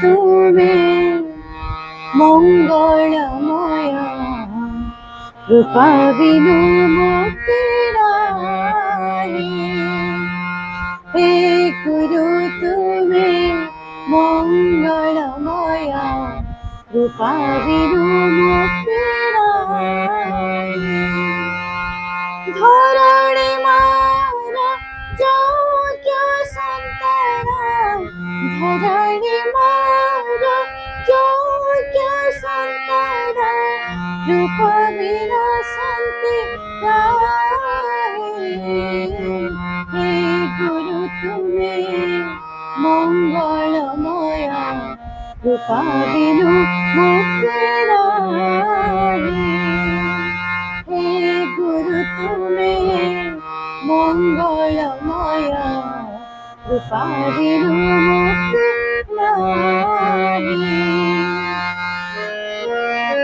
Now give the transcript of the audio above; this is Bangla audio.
তুমি মঙ্গলময়, কৃপা বিনু মুক্তি নাহি। হে গুরু তুমি মঙ্গলময়, কৃপা বিনু মুক্তি নাহি। ধরণী মারা যোগ্য সন্তান, ধরণী মারা যোগ্য সন্তান, রূপ বিনা শান্তি গাহি। হে গুরু তুমি মঙ্গলময়, কৃপা বিনু মুক্তি নাহি। হে গুরু তুমি মঙ্গলময়, কৃপা বিনু